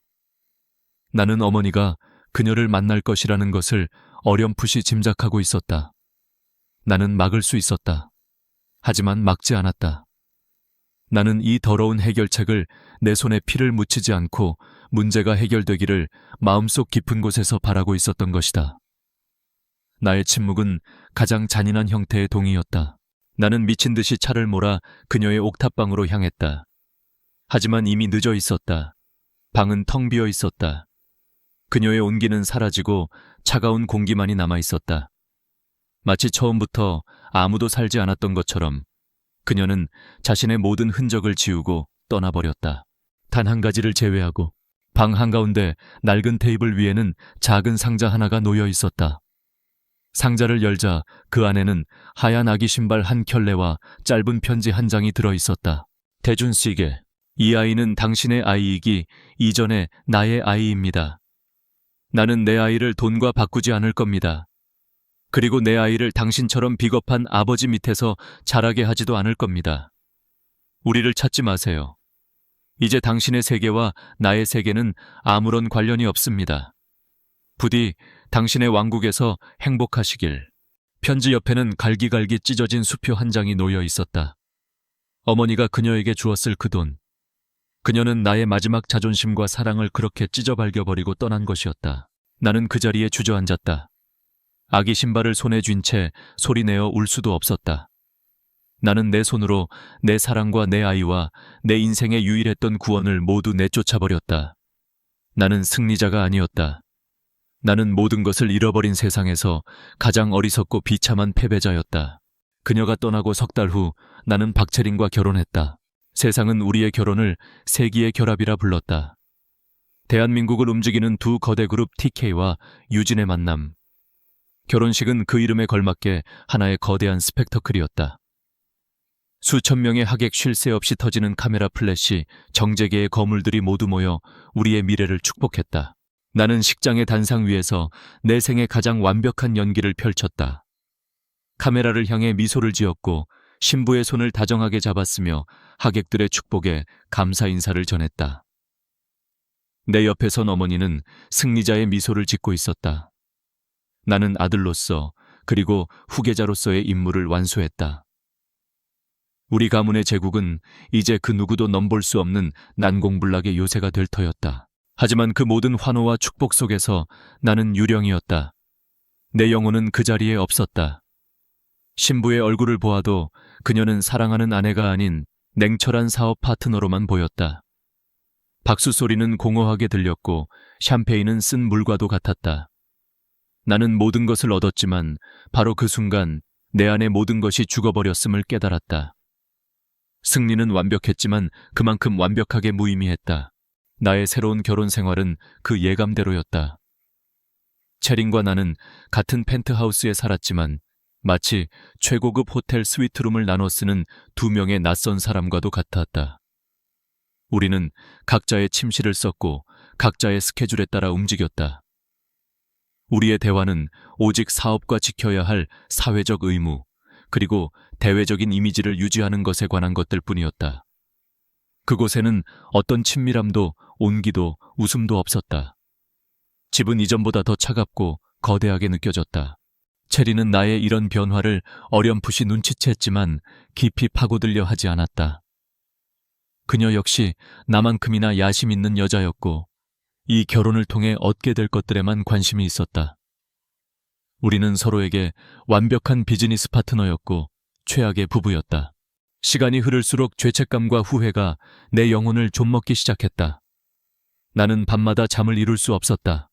나는 어머니가 그녀를 만날 것이라는 것을 어렴풋이 짐작하고 있었다. 나는 막을 수 있었다. 하지만 막지 않았다. 나는 이 더러운 해결책을 내 손에 피를 묻히지 않고 문제가 해결되기를 마음속 깊은 곳에서 바라고 있었던 것이다. 나의 침묵은 가장 잔인한 형태의 동의였다. 나는 미친 듯이 차를 몰아 그녀의 옥탑방으로 향했다. 하지만 이미 늦어 있었다. 방은 텅 비어 있었다. 그녀의 온기는 사라지고 차가운 공기만이 남아 있었다. 마치 처음부터 아무도 살지 않았던 것처럼 그녀는 자신의 모든 흔적을 지우고 떠나버렸다. 단 한 가지를 제외하고 방 한가운데 낡은 테이블 위에는 작은 상자 하나가 놓여 있었다. 상자를 열자 그 안에는 하얀 아기 신발 한 켤레와 짧은 편지 한 장이 들어 있었다. 태준 씨에게, 이 아이는 당신의 아이이기 이전에 나의 아이입니다. 나는 내 아이를 돈과 바꾸지 않을 겁니다. 그리고 내 아이를 당신처럼 비겁한 아버지 밑에서 자라게 하지도 않을 겁니다. 우리를 찾지 마세요. 이제 당신의 세계와 나의 세계는 아무런 관련이 없습니다. 부디 당신의 왕국에서 행복하시길. 편지 옆에는 갈기갈기 찢어진 수표 한 장이 놓여 있었다. 어머니가 그녀에게 주었을 그 돈. 그녀는 나의 마지막 자존심과 사랑을 그렇게 찢어발겨버리고 떠난 것이었다. 나는 그 자리에 주저앉았다. 아기 신발을 손에 쥔 채 소리내어 울 수도 없었다. 나는 내 손으로 내 사랑과 내 아이와 내 인생에 유일했던 구원을 모두 내쫓아버렸다. 나는 승리자가 아니었다. 나는 모든 것을 잃어버린 세상에서 가장 어리석고 비참한 패배자였다. 그녀가 떠나고 석 달 후 나는 박채린과 결혼했다. 세상은 우리의 결혼을 세기의 결합이라 불렀다. 대한민국을 움직이는 두 거대 그룹 TK와 유진의 만남. 결혼식은 그 이름에 걸맞게 하나의 거대한 스펙터클이었다. 수천 명의 하객 쉴 새 없이 터지는 카메라 플래시, 정재계의 거물들이 모두 모여 우리의 미래를 축복했다. 나는 식장의 단상 위에서 내 생애 가장 완벽한 연기를 펼쳤다. 카메라를 향해 미소를 지었고 신부의 손을 다정하게 잡았으며 하객들의 축복에 감사 인사를 전했다. 내 옆에 선 어머니는 승리자의 미소를 짓고 있었다. 나는 아들로서 그리고 후계자로서의 임무를 완수했다. 우리 가문의 제국은 이제 그 누구도 넘볼 수 없는 난공불락의 요새가 될 터였다. 하지만 그 모든 환호와 축복 속에서 나는 유령이었다. 내 영혼은 그 자리에 없었다. 신부의 얼굴을 보아도 그녀는 사랑하는 아내가 아닌 냉철한 사업 파트너로만 보였다. 박수 소리는 공허하게 들렸고 샴페인은 쓴 물과도 같았다. 나는 모든 것을 얻었지만 바로 그 순간 내 안의 모든 것이 죽어버렸음을 깨달았다. 승리는 완벽했지만 그만큼 완벽하게 무의미했다. 나의 새로운 결혼 생활은 그 예감대로였다. 채린과 나는 같은 펜트하우스에 살았지만 마치 최고급 호텔 스위트룸을 나눠 쓰는 두 명의 낯선 사람과도 같았다. 우리는 각자의 침실을 썼고 각자의 스케줄에 따라 움직였다. 우리의 대화는 오직 사업과 지켜야 할 사회적 의무, 그리고 대외적인 이미지를 유지하는 것에 관한 것들 뿐이었다. 그곳에는 어떤 친밀함도 온기도 웃음도 없었다. 집은 이전보다 더 차갑고 거대하게 느껴졌다. 체리는 나의 이런 변화를 어렴풋이 눈치챘지만 깊이 파고들려 하지 않았다. 그녀 역시 나만큼이나 야심 있는 여자였고 이 결혼을 통해 얻게 될 것들에만 관심이 있었다. 우리는 서로에게 완벽한 비즈니스 파트너였고 최악의 부부였다. 시간이 흐를수록 죄책감과 후회가 내 영혼을 좀먹기 시작했다. 나는 밤마다 잠을 이룰 수 없었다.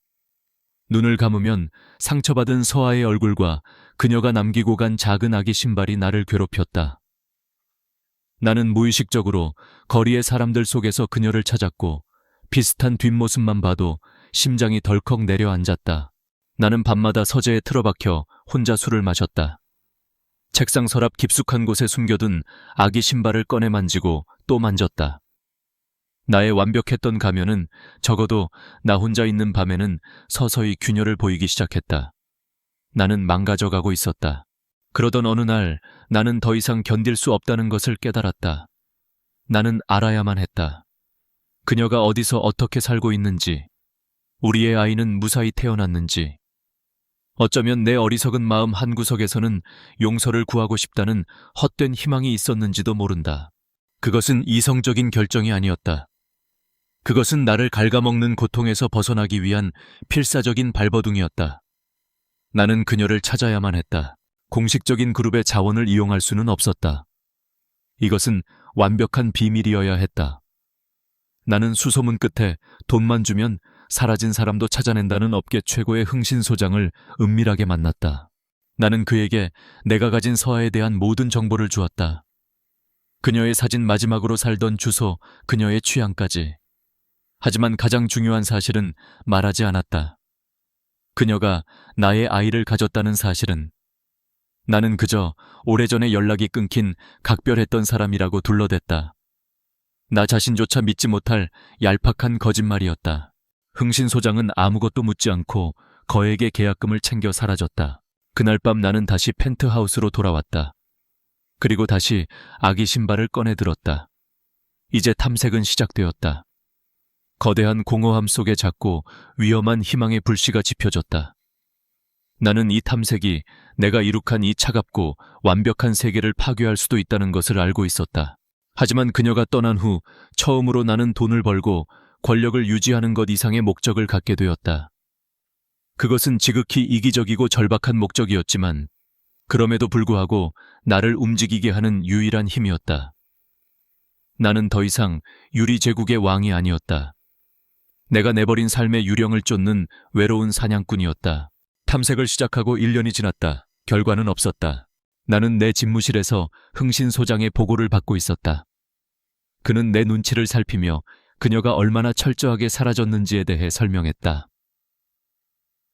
눈을 감으면 상처받은 서아의 얼굴과 그녀가 남기고 간 작은 아기 신발이 나를 괴롭혔다. 나는 무의식적으로 거리의 사람들 속에서 그녀를 찾았고 비슷한 뒷모습만 봐도 심장이 덜컥 내려앉았다. 나는 밤마다 서재에 틀어박혀 혼자 술을 마셨다. 책상 서랍 깊숙한 곳에 숨겨둔 아기 신발을 꺼내 만지고 또 만졌다. 나의 완벽했던 가면은 적어도 나 혼자 있는 밤에는 서서히 균열을 보이기 시작했다. 나는 망가져가고 있었다. 그러던 어느 날 나는 더 이상 견딜 수 없다는 것을 깨달았다. 나는 알아야만 했다. 그녀가 어디서 어떻게 살고 있는지, 우리의 아이는 무사히 태어났는지, 어쩌면 내 어리석은 마음 한구석에서는 용서를 구하고 싶다는 헛된 희망이 있었는지도 모른다. 그것은 이성적인 결정이 아니었다. 그것은 나를 갉아먹는 고통에서 벗어나기 위한 필사적인 발버둥이었다. 나는 그녀를 찾아야만 했다. 공식적인 그룹의 자원을 이용할 수는 없었다. 이것은 완벽한 비밀이어야 했다. 나는 수소문 끝에 돈만 주면 사라진 사람도 찾아낸다는 업계 최고의 흥신소장을 은밀하게 만났다. 나는 그에게 내가 가진 서아에 대한 모든 정보를 주었다. 그녀의 사진 마지막으로 살던 주소, 그녀의 취향까지. 하지만 가장 중요한 사실은 말하지 않았다. 그녀가 나의 아이를 가졌다는 사실은. 나는 그저 오래전에 연락이 끊긴 각별했던 사람이라고 둘러댔다. 나 자신조차 믿지 못할 얄팍한 거짓말이었다. 흥신소장은 아무것도 묻지 않고 거액의 계약금을 챙겨 사라졌다. 그날 밤 나는 다시 펜트하우스로 돌아왔다. 그리고 다시 아기 신발을 꺼내 들었다. 이제 탐색은 시작되었다. 거대한 공허함 속에 작고 위험한 희망의 불씨가 지펴졌다. 나는 이 탐색이 내가 이룩한 이 차갑고 완벽한 세계를 파괴할 수도 있다는 것을 알고 있었다. 하지만 그녀가 떠난 후 처음으로 나는 돈을 벌고 권력을 유지하는 것 이상의 목적을 갖게 되었다. 그것은 지극히 이기적이고 절박한 목적이었지만 그럼에도 불구하고 나를 움직이게 하는 유일한 힘이었다. 나는 더 이상 유리 제국의 왕이 아니었다. 내가 내버린 삶의 유령을 쫓는 외로운 사냥꾼이었다. 탐색을 시작하고 1년이 지났다. 결과는 없었다. 나는 내 집무실에서 흥신소장의 보고를 받고 있었다. 그는 내 눈치를 살피며 그녀가 얼마나 철저하게 사라졌는지에 대해 설명했다.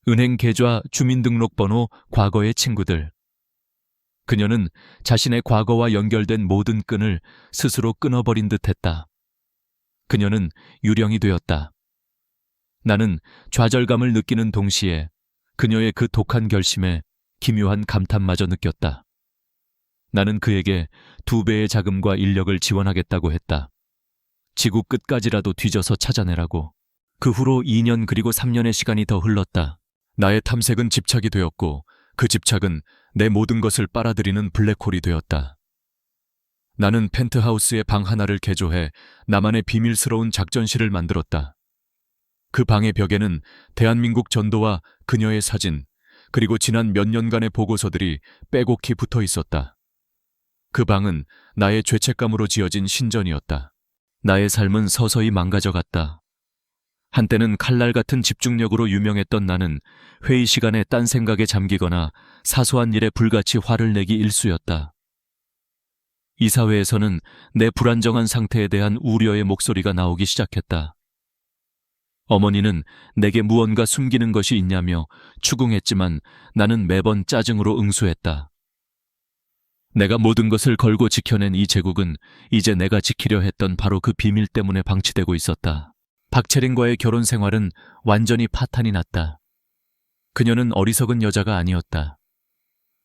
은행 계좌, 주민등록번호, 과거의 친구들. 그녀는 자신의 과거와 연결된 모든 끈을 스스로 끊어버린 듯했다. 그녀는 유령이 되었다. 나는 좌절감을 느끼는 동시에 그녀의 그 독한 결심에 기묘한 감탄마저 느꼈다. 나는 그에게 2배의 자금과 인력을 지원하겠다고 했다. 지구 끝까지라도 뒤져서 찾아내라고. 그 후로 2년 그리고 3년의 시간이 더 흘렀다. 나의 탐색은 집착이 되었고 그 집착은 내 모든 것을 빨아들이는 블랙홀이 되었다. 나는 펜트하우스의 방 하나를 개조해 나만의 비밀스러운 작전실을 만들었다. 그 방의 벽에는 대한민국 전도와 그녀의 사진, 그리고 지난 몇 년간의 보고서들이 빼곡히 붙어 있었다. 그 방은 나의 죄책감으로 지어진 신전이었다. 나의 삶은 서서히 망가져갔다. 한때는 칼날 같은 집중력으로 유명했던 나는 회의 시간에 딴 생각에 잠기거나 사소한 일에 불같이 화를 내기 일쑤였다. 이사회에서는 내 불안정한 상태에 대한 우려의 목소리가 나오기 시작했다. 어머니는 내게 무언가 숨기는 것이 있냐며 추궁했지만 나는 매번 짜증으로 응수했다. 내가 모든 것을 걸고 지켜낸 이 제국은 이제 내가 지키려 했던 바로 그 비밀 때문에 방치되고 있었다. 박채린과의 결혼 생활은 완전히 파탄이 났다. 그녀는 어리석은 여자가 아니었다.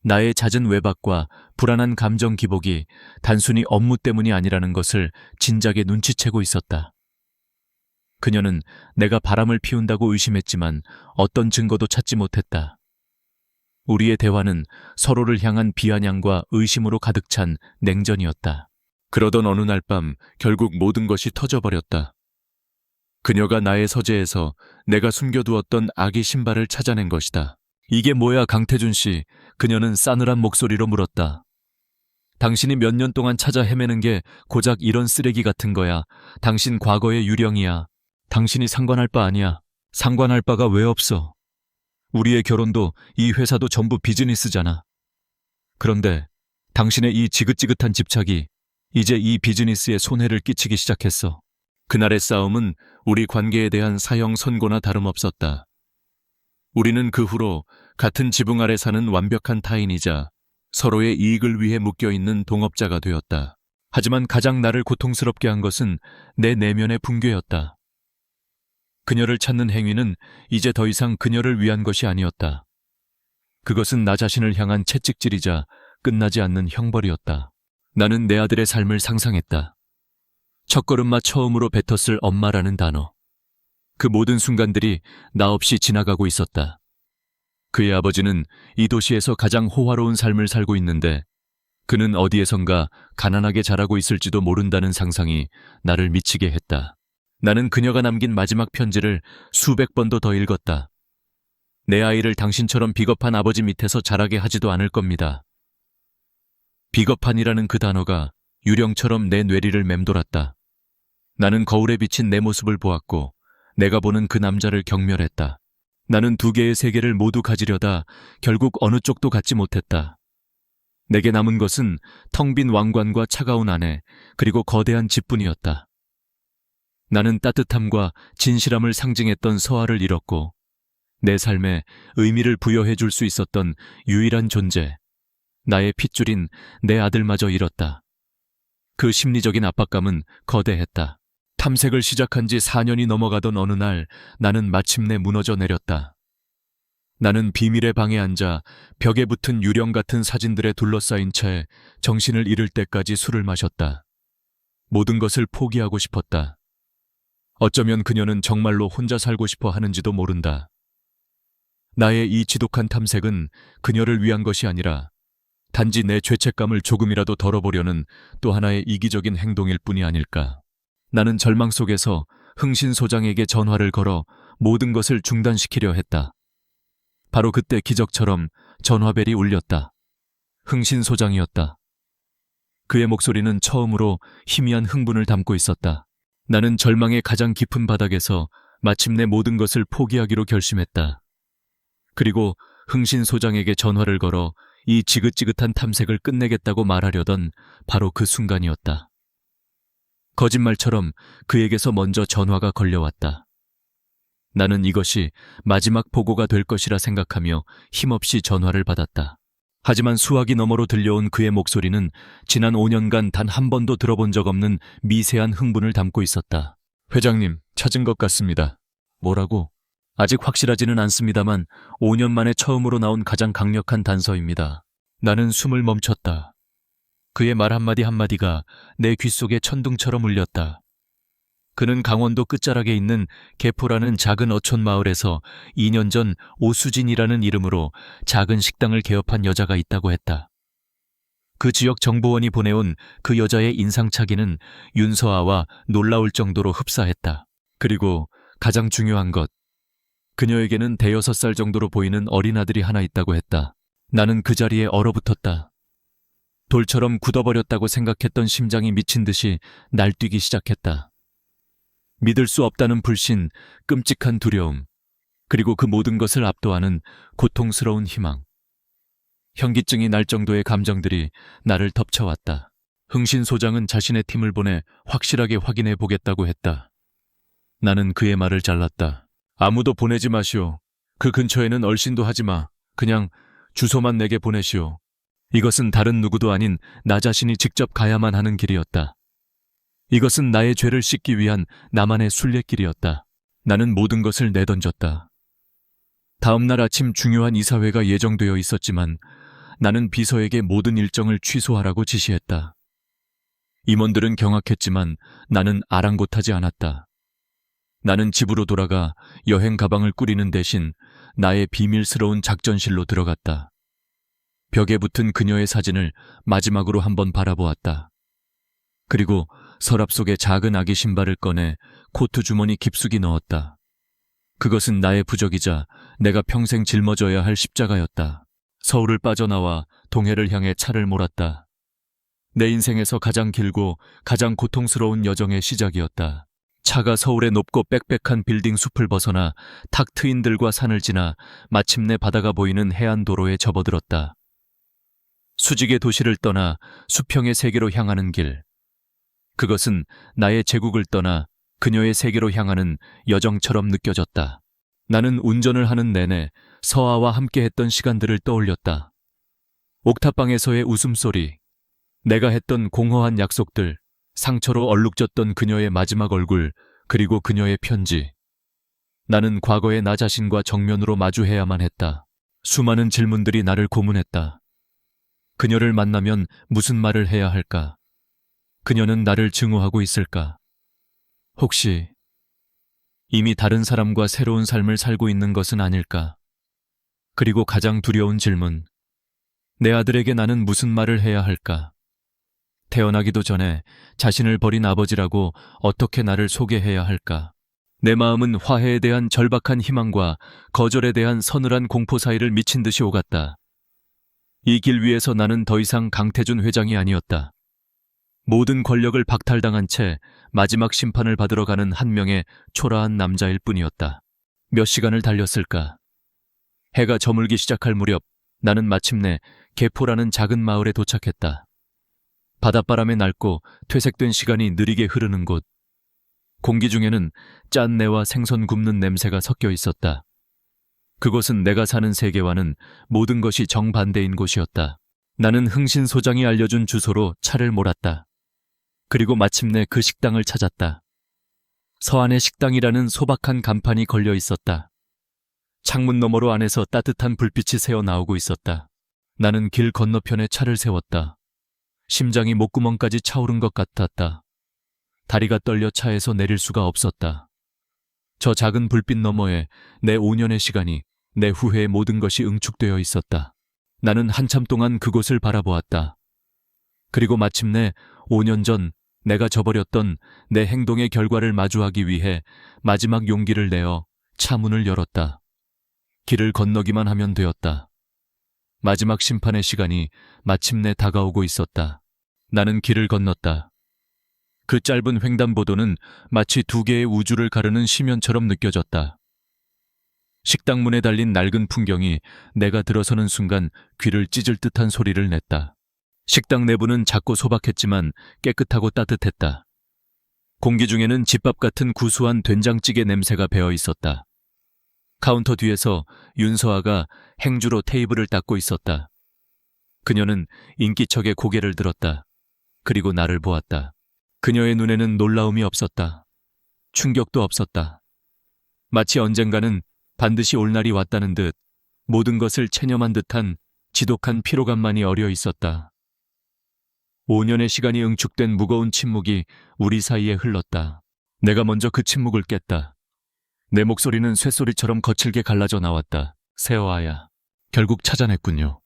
나의 잦은 외박과 불안한 감정 기복이 단순히 업무 때문이 아니라는 것을 진작에 눈치채고 있었다. 그녀는 내가 바람을 피운다고 의심했지만 어떤 증거도 찾지 못했다. 우리의 대화는 서로를 향한 비아냥과 의심으로 가득 찬 냉전이었다. 그러던 어느 날 밤 결국 모든 것이 터져버렸다. 그녀가 나의 서재에서 내가 숨겨두었던 아기 신발을 찾아낸 것이다. 이게 뭐야, 강태준 씨? 그녀는 싸늘한 목소리로 물었다. 당신이 몇 년 동안 찾아 헤매는 게 고작 이런 쓰레기 같은 거야. 당신 과거의 유령이야. 당신이 상관할 바 아니야. 상관할 바가 왜 없어? 우리의 결혼도 이 회사도 전부 비즈니스잖아. 그런데 당신의 이 지긋지긋한 집착이 이제 이 비즈니스에 손해를 끼치기 시작했어. 그날의 싸움은 우리 관계에 대한 사형 선고나 다름없었다. 우리는 그 후로 같은 지붕 아래 사는 완벽한 타인이자 서로의 이익을 위해 묶여있는 동업자가 되었다. 하지만 가장 나를 고통스럽게 한 것은 내 내면의 붕괴였다. 그녀를 찾는 행위는 이제 더 이상 그녀를 위한 것이 아니었다. 그것은 나 자신을 향한 채찍질이자 끝나지 않는 형벌이었다. 나는 내 아들의 삶을 상상했다. 첫걸음마 처음으로 뱉었을 엄마라는 단어. 그 모든 순간들이 나 없이 지나가고 있었다. 그의 아버지는 이 도시에서 가장 호화로운 삶을 살고 있는데 그는 어디에선가 가난하게 자라고 있을지도 모른다는 상상이 나를 미치게 했다. 나는 그녀가 남긴 마지막 편지를 수백 번도 더 읽었다. 내 아이를 당신처럼 비겁한 아버지 밑에서 자라게 하지도 않을 겁니다. 비겁한이라는 그 단어가 유령처럼 내 뇌리를 맴돌았다. 나는 거울에 비친 내 모습을 보았고 내가 보는 그 남자를 경멸했다. 나는 2개의 세계를 모두 가지려다 결국 어느 쪽도 갖지 못했다. 내게 남은 것은 텅 빈 왕관과 차가운 아내, 그리고 거대한 집뿐이었다. 나는 따뜻함과 진실함을 상징했던 서아를 잃었고 내 삶에 의미를 부여해 줄 수 있었던 유일한 존재, 나의 핏줄인 내 아들마저 잃었다. 그 심리적인 압박감은 거대했다. 탐색을 시작한 지 4년이 넘어가던 어느 날 나는 마침내 무너져 내렸다. 나는 비밀의 방에 앉아 벽에 붙은 유령 같은 사진들에 둘러싸인 채 정신을 잃을 때까지 술을 마셨다. 모든 것을 포기하고 싶었다. 어쩌면 그녀는 정말로 혼자 살고 싶어 하는지도 모른다. 나의 이 지독한 탐색은 그녀를 위한 것이 아니라 단지 내 죄책감을 조금이라도 덜어보려는 또 하나의 이기적인 행동일 뿐이 아닐까. 나는 절망 속에서 흥신소장에게 전화를 걸어 모든 것을 중단시키려 했다. 바로 그때 기적처럼 전화벨이 울렸다. 흥신소장이었다. 그의 목소리는 처음으로 희미한 흥분을 담고 있었다. 나는 절망의 가장 깊은 바닥에서 마침내 모든 것을 포기하기로 결심했다. 그리고 흥신소장에게 전화를 걸어 이 지긋지긋한 탐색을 끝내겠다고 말하려던 바로 그 순간이었다. 거짓말처럼 그에게서 먼저 전화가 걸려왔다. 나는 이것이 마지막 보고가 될 것이라 생각하며 힘없이 전화를 받았다. 하지만 수화기 너머로 들려온 그의 목소리는 지난 5년간 단 한 번도 들어본 적 없는 미세한 흥분을 담고 있었다. 회장님, 찾은 것 같습니다. 뭐라고? 아직 확실하지는 않습니다만 5년 만에 처음으로 나온 가장 강력한 단서입니다. 나는 숨을 멈췄다. 그의 말 한마디 한마디가 내 귓속에 천둥처럼 울렸다. 그는 강원도 끝자락에 있는 개포라는 작은 어촌 마을에서 2년 전 오수진이라는 이름으로 작은 식당을 개업한 여자가 있다고 했다. 그 지역 정보원이 보내온 그 여자의 인상착의는 윤서아와 놀라울 정도로 흡사했다. 그리고 가장 중요한 것, 그녀에게는 대여섯 살 정도로 보이는 어린아들이 하나 있다고 했다. 나는 그 자리에 얼어붙었다. 돌처럼 굳어버렸다고 생각했던 심장이 미친 듯이 날뛰기 시작했다. 믿을 수 없다는 불신, 끔찍한 두려움, 그리고 그 모든 것을 압도하는 고통스러운 희망. 현기증이 날 정도의 감정들이 나를 덮쳐왔다. 흥신소장은 자신의 팀을 보내 확실하게 확인해 보겠다고 했다. 나는 그의 말을 잘랐다. 아무도 보내지 마시오. 그 근처에는 얼씬도 하지 마. 그냥 주소만 내게 보내시오. 이것은 다른 누구도 아닌 나 자신이 직접 가야만 하는 길이었다. 이것은 나의 죄를 씻기 위한 나만의 순례길이었다. 나는 모든 것을 내던졌다. 다음 날 아침 중요한 이사회가 예정되어 있었지만 나는 비서에게 모든 일정을 취소하라고 지시했다. 임원들은 경악했지만 나는 아랑곳하지 않았다. 나는 집으로 돌아가 여행 가방을 꾸리는 대신 나의 비밀스러운 작전실로 들어갔다. 벽에 붙은 그녀의 사진을 마지막으로 한번 바라보았다. 그리고 서랍 속에 작은 아기 신발을 꺼내 코트 주머니 깊숙이 넣었다. 그것은 나의 부적이자 내가 평생 짊어져야 할 십자가였다. 서울을 빠져나와 동해를 향해 차를 몰았다. 내 인생에서 가장 길고 가장 고통스러운 여정의 시작이었다. 차가 서울의 높고 빽빽한 빌딩 숲을 벗어나 탁 트인 들과 산을 지나 마침내 바다가 보이는 해안도로에 접어들었다. 수직의 도시를 떠나 수평의 세계로 향하는 길. 그것은 나의 제국을 떠나 그녀의 세계로 향하는 여정처럼 느껴졌다. 나는 운전을 하는 내내 서아와 함께했던 시간들을 떠올렸다. 옥탑방에서의 웃음소리, 내가 했던 공허한 약속들, 상처로 얼룩졌던 그녀의 마지막 얼굴, 그리고 그녀의 편지. 나는 과거의 나 자신과 정면으로 마주해야만 했다. 수많은 질문들이 나를 고문했다. 그녀를 만나면 무슨 말을 해야 할까? 그녀는 나를 증오하고 있을까? 혹시 이미 다른 사람과 새로운 삶을 살고 있는 것은 아닐까? 그리고 가장 두려운 질문, 내 아들에게 나는 무슨 말을 해야 할까? 태어나기도 전에 자신을 버린 아버지라고 어떻게 나를 소개해야 할까? 내 마음은 화해에 대한 절박한 희망과 거절에 대한 서늘한 공포 사이를 미친 듯이 오갔다. 이 길 위에서 나는 더 이상 강태준 회장이 아니었다. 모든 권력을 박탈당한 채 마지막 심판을 받으러 가는 한 명의 초라한 남자일 뿐이었다. 몇 시간을 달렸을까? 해가 저물기 시작할 무렵 나는 마침내 개포라는 작은 마을에 도착했다. 바닷바람에 낡고 퇴색된 시간이 느리게 흐르는 곳. 공기 중에는 짠내와 생선 굽는 냄새가 섞여 있었다. 그곳은 내가 사는 세계와는 모든 것이 정반대인 곳이었다. 나는 흥신소장이 알려준 주소로 차를 몰았다. 그리고 마침내 그 식당을 찾았다. 서안의 식당이라는 소박한 간판이 걸려 있었다. 창문 너머로 안에서 따뜻한 불빛이 새어나오고 있었다. 나는 길 건너편에 차를 세웠다. 심장이 목구멍까지 차오른 것 같았다. 다리가 떨려 차에서 내릴 수가 없었다. 저 작은 불빛 너머에 내 5년의 시간이, 내 후회의 모든 것이 응축되어 있었다. 나는 한참 동안 그곳을 바라보았다. 그리고 마침내 5년 전 내가 저버렸던 내 행동의 결과를 마주하기 위해 마지막 용기를 내어 차 문을 열었다. 길을 건너기만 하면 되었다. 마지막 심판의 시간이 마침내 다가오고 있었다. 나는 길을 건넜다. 그 짧은 횡단보도는 마치 두 개의 우주를 가르는 심연처럼 느껴졌다. 식당 문에 달린 낡은 풍경이 내가 들어서는 순간 귀를 찢을 듯한 소리를 냈다. 식당 내부는 작고 소박했지만 깨끗하고 따뜻했다. 공기 중에는 집밥 같은 구수한 된장찌개 냄새가 배어 있었다. 카운터 뒤에서 윤서아가 행주로 테이블을 닦고 있었다. 그녀는 인기척에 고개를 들었다. 그리고 나를 보았다. 그녀의 눈에는 놀라움이 없었다. 충격도 없었다. 마치 언젠가는 반드시 올 날이 왔다는 듯 모든 것을 체념한 듯한 지독한 피로감만이 어려 있었다. 5년의 시간이 응축된 무거운 침묵이 우리 사이에 흘렀다. 내가 먼저 그 침묵을 깼다. 내 목소리는 쇳소리처럼 거칠게 갈라져 나왔다. 세호아야, 결국 찾아냈군요.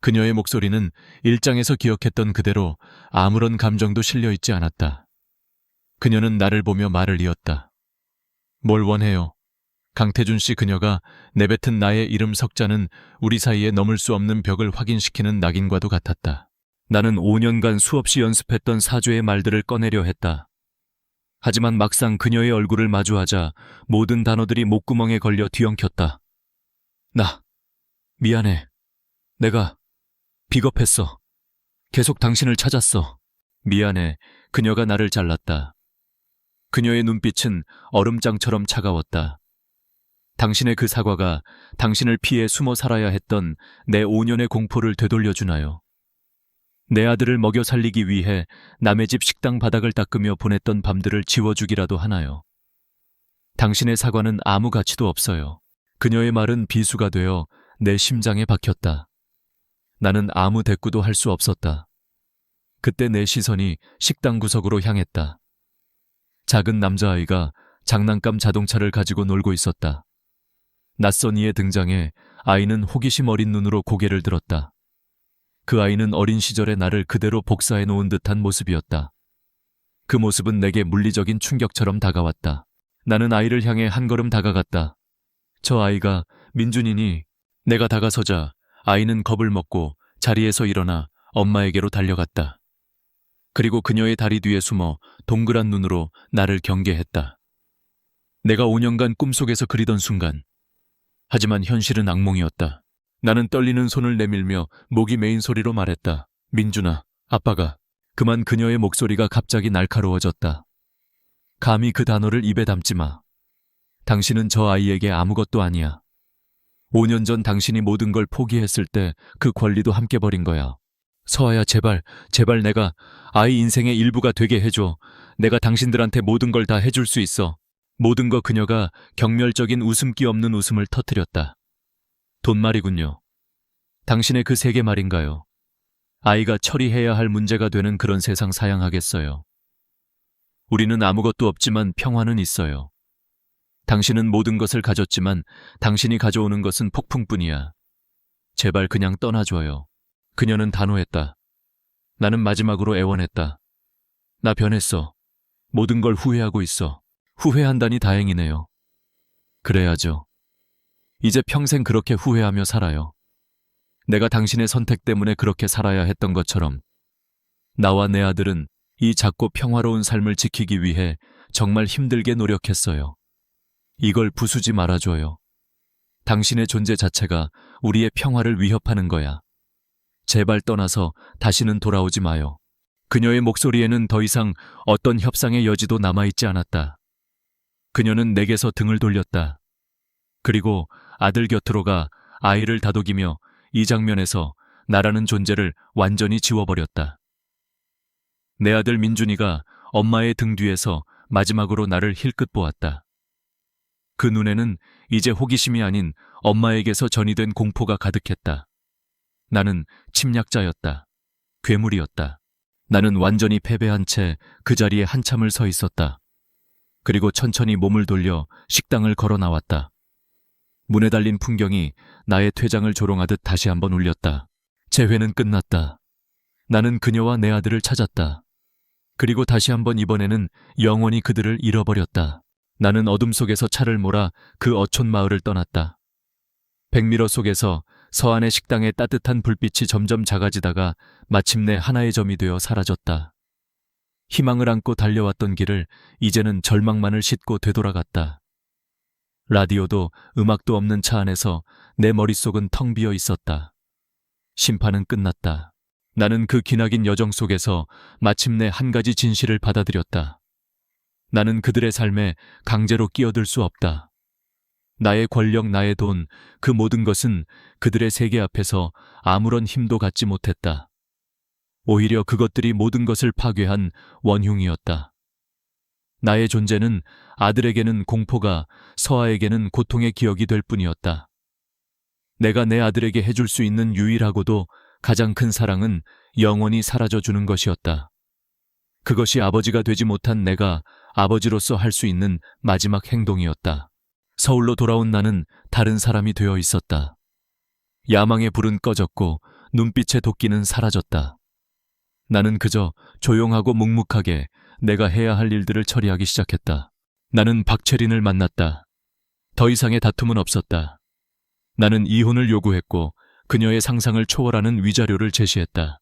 그녀의 목소리는 일장에서 기억했던 그대로 아무런 감정도 실려있지 않았다. 그녀는 나를 보며 말을 이었다. 뭘 원해요? 강태준 씨 그녀가 내뱉은 나의 이름 석자는 우리 사이에 넘을 수 없는 벽을 확인시키는 낙인과도 같았다. 나는 5년간 수없이 연습했던 사죄의 말들을 꺼내려 했다. 하지만 막상 그녀의 얼굴을 마주하자 모든 단어들이 목구멍에 걸려 뒤엉켰다. 미안해. 내가 비겁했어. 계속 당신을 찾았어. 미안해. 그녀가 나를 잘랐다. 그녀의 눈빛은 얼음장처럼 차가웠다. 당신의 그 사과가 당신을 피해 숨어 살아야 했던 내 5년의 공포를 되돌려주나요? 내 아들을 먹여 살리기 위해 남의 집 식당 바닥을 닦으며 보냈던 밤들을 지워주기라도 하나요? 당신의 사과는 아무 가치도 없어요. 그녀의 말은 비수가 되어 내 심장에 박혔다. 나는 아무 대꾸도 할 수 없었다. 그때 내 시선이 식당 구석으로 향했다. 작은 남자아이가 장난감 자동차를 가지고 놀고 있었다. 낯선 이의 등장에 아이는 호기심 어린 눈으로 고개를 들었다. 그 아이는 어린 시절의 나를 그대로 복사해 놓은 듯한 모습이었다. 그 모습은 내게 물리적인 충격처럼 다가왔다. 나는 아이를 향해 한 걸음 다가갔다. 저 아이가 민준이니? 내가 다가서자 아이는 겁을 먹고 자리에서 일어나 엄마에게로 달려갔다. 그리고 그녀의 다리 뒤에 숨어 동그란 눈으로 나를 경계했다. 내가 5년간 꿈속에서 그리던 순간. 하지만 현실은 악몽이었다. 나는 떨리는 손을 내밀며 목이 메인 소리로 말했다. 민준아, 아빠가. 그만 그녀의 목소리가 갑자기 날카로워졌다. 감히 그 단어를 입에 담지 마. 당신은 저 아이에게 아무것도 아니야. 5년 전 당신이 모든 걸 포기했을 때 그 권리도 함께 버린 거야. 서아야, 제발 내가 아이 인생의 일부가 되게 해줘. 내가 당신들한테 모든 걸 다 해줄 수 있어. 모든 거. 그녀가 경멸적인 웃음기 없는 웃음을 터뜨렸다. 돈말이군요. 당신의 그 세 개 말인가요? 아이가 처리해야 할 문제가 되는 그런 세상 사양하겠어요. 우리는 아무것도 없지만 평화는 있어요. 당신은 모든 것을 가졌지만 당신이 가져오는 것은 폭풍뿐이야. 제발 그냥 떠나줘요. 그녀는 단호했다. 나는 마지막으로 애원했다. 나 변했어. 모든 걸 후회하고 있어. 후회한다니 다행이네요. 그래야죠. 이제 평생 그렇게 후회하며 살아요. 내가 당신의 선택 때문에 그렇게 살아야 했던 것처럼. 나와 내 아들은 이 작고 평화로운 삶을 지키기 위해 정말 힘들게 노력했어요. 이걸 부수지 말아줘요. 당신의 존재 자체가 우리의 평화를 위협하는 거야. 제발 떠나서 다시는 돌아오지 마요. 그녀의 목소리에는 더 이상 어떤 협상의 여지도 남아있지 않았다. 그녀는 내게서 등을 돌렸다. 그리고 아들 곁으로 가 아이를 다독이며 이 장면에서 나라는 존재를 완전히 지워버렸다. 내 아들 민준이가 엄마의 등 뒤에서 마지막으로 나를 힐끗 보았다. 그 눈에는 이제 호기심이 아닌 엄마에게서 전이된 공포가 가득했다. 나는 침략자였다. 괴물이었다. 나는 완전히 패배한 채 그 자리에 한참을 서 있었다. 그리고 천천히 몸을 돌려 식당을 걸어 나왔다. 문에 달린 풍경이 나의 퇴장을 조롱하듯 다시 한번 울렸다. 재회는 끝났다. 나는 그녀와 내 아들을 찾았다. 그리고 다시 한번 이번에는 영원히 그들을 잃어버렸다. 나는 어둠 속에서 차를 몰아 그 어촌 마을을 떠났다. 백미러 속에서 서안의 식당의 따뜻한 불빛이 점점 작아지다가 마침내 하나의 점이 되어 사라졌다. 희망을 안고 달려왔던 길을 이제는 절망만을 싣고 되돌아갔다. 라디오도 음악도 없는 차 안에서 내 머릿속은 텅 비어 있었다. 심판은 끝났다. 나는 그 기나긴 여정 속에서 마침내 한 가지 진실을 받아들였다. 나는 그들의 삶에 강제로 끼어들 수 없다. 나의 권력, 나의 돈, 그 모든 것은 그들의 세계 앞에서 아무런 힘도 갖지 못했다. 오히려 그것들이 모든 것을 파괴한 원흉이었다. 나의 존재는 아들에게는 공포가, 서아에게는 고통의 기억이 될 뿐이었다. 내가 내 아들에게 해줄 수 있는 유일하고도 가장 큰 사랑은 영원히 사라져주는 것이었다. 그것이 아버지가 되지 못한 내가 아버지로서 할 수 있는 마지막 행동이었다. 서울로 돌아온 나는 다른 사람이 되어 있었다. 야망의 불은 꺼졌고 눈빛의 도끼는 사라졌다. 나는 그저 조용하고 묵묵하게 내가 해야 할 일들을 처리하기 시작했다. 나는 박채린을 만났다. 더 이상의 다툼은 없었다. 나는 이혼을 요구했고 그녀의 상상을 초월하는 위자료를 제시했다.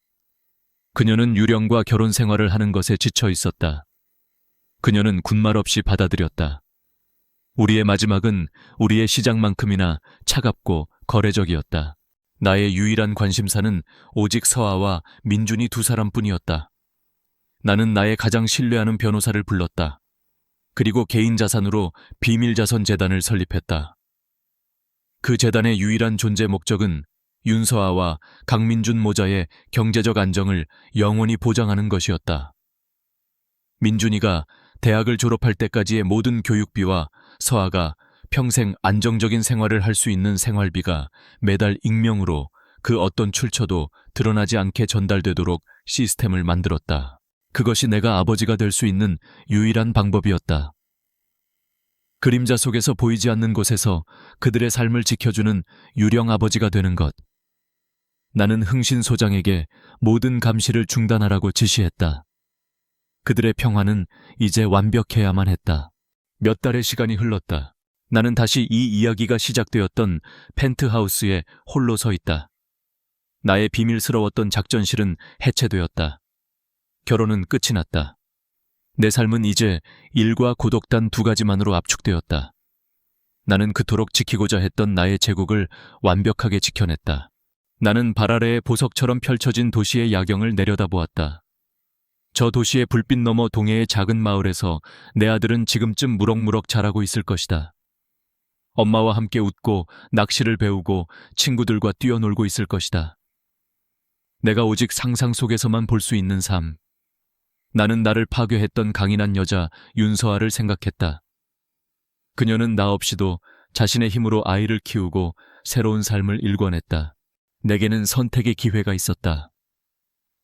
그녀는 유령과 결혼 생활을 하는 것에 지쳐 있었다. 그녀는 군말 없이 받아들였다. 우리의 마지막은 우리의 시작만큼이나 차갑고 거래적이었다. 나의 유일한 관심사는 오직 서아와 민준이 두 사람뿐이었다. 나는 나의 가장 신뢰하는 변호사를 불렀다. 그리고 개인 자산으로 비밀자선 재단을 설립했다. 그 재단의 유일한 존재 목적은 윤서아와 강민준 모자의 경제적 안정을 영원히 보장하는 것이었다. 민준이가 대학을 졸업할 때까지의 모든 교육비와 서아가 평생 안정적인 생활을 할 수 있는 생활비가 매달 익명으로 그 어떤 출처도 드러나지 않게 전달되도록 시스템을 만들었다. 그것이 내가 아버지가 될 수 있는 유일한 방법이었다. 그림자 속에서 보이지 않는 곳에서 그들의 삶을 지켜주는 유령 아버지가 되는 것. 나는 흥신 소장에게 모든 감시를 중단하라고 지시했다. 그들의 평화는 이제 완벽해야만 했다. 몇 달의 시간이 흘렀다. 나는 다시 이 이야기가 시작되었던 펜트하우스에 홀로 서 있다. 나의 비밀스러웠던 작전실은 해체되었다. 결혼은 끝이 났다. 내 삶은 이제 일과 고독 단 두 가지만으로 압축되었다. 나는 그토록 지키고자 했던 나의 제국을 완벽하게 지켜냈다. 나는 발 아래의 보석처럼 펼쳐진 도시의 야경을 내려다보았다. 저 도시의 불빛 너머 동해의 작은 마을에서 내 아들은 지금쯤 무럭무럭 자라고 있을 것이다. 엄마와 함께 웃고 낚시를 배우고 친구들과 뛰어놀고 있을 것이다. 내가 오직 상상 속에서만 볼 수 있는 삶. 나는 나를 파괴했던 강인한 여자 윤서아를 생각했다. 그녀는 나 없이도 자신의 힘으로 아이를 키우고 새로운 삶을 일궈냈다. 내게는 선택의 기회가 있었다.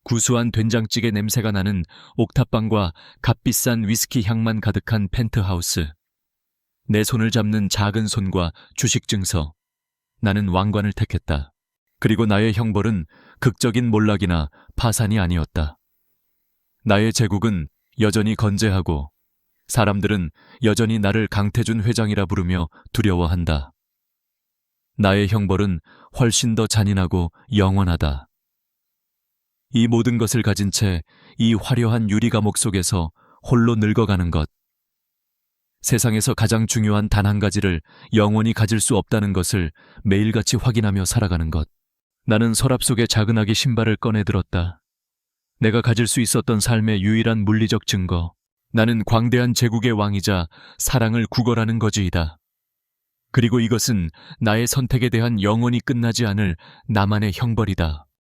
구수한 된장찌개 냄새가 나는 옥탑방과 값비싼 위스키 향만 가득한 펜트하우스. 내 손을 잡는 작은 손과 주식 증서. 나는 왕관을 택했다. 그리고 나의 형벌은 극적인 몰락이나 파산이 아니었다. 나의 제국은 여전히 건재하고 사람들은 여전히 나를 강태준 회장이라 부르며 두려워한다. 나의 형벌은 훨씬 더 잔인하고 영원하다. 이 모든 것을 가진 채 이 화려한 유리 감옥 속에서 홀로 늙어가는 것. 세상에서 가장 중요한 단 한 가지를 영원히 가질 수 없다는 것을 매일같이 확인하며 살아가는 것. 나는 서랍 속의 작은 아기 신발을 꺼내 들었다. 내가 가질 수 있었던 삶의 유일한 물리적 증거. 나는 광대한 제국의 왕이자 사랑을 구걸하는 거지이다. 그리고 이것은 나의 선택에 대한 영원히 끝나지 않을 나만의 형벌이다.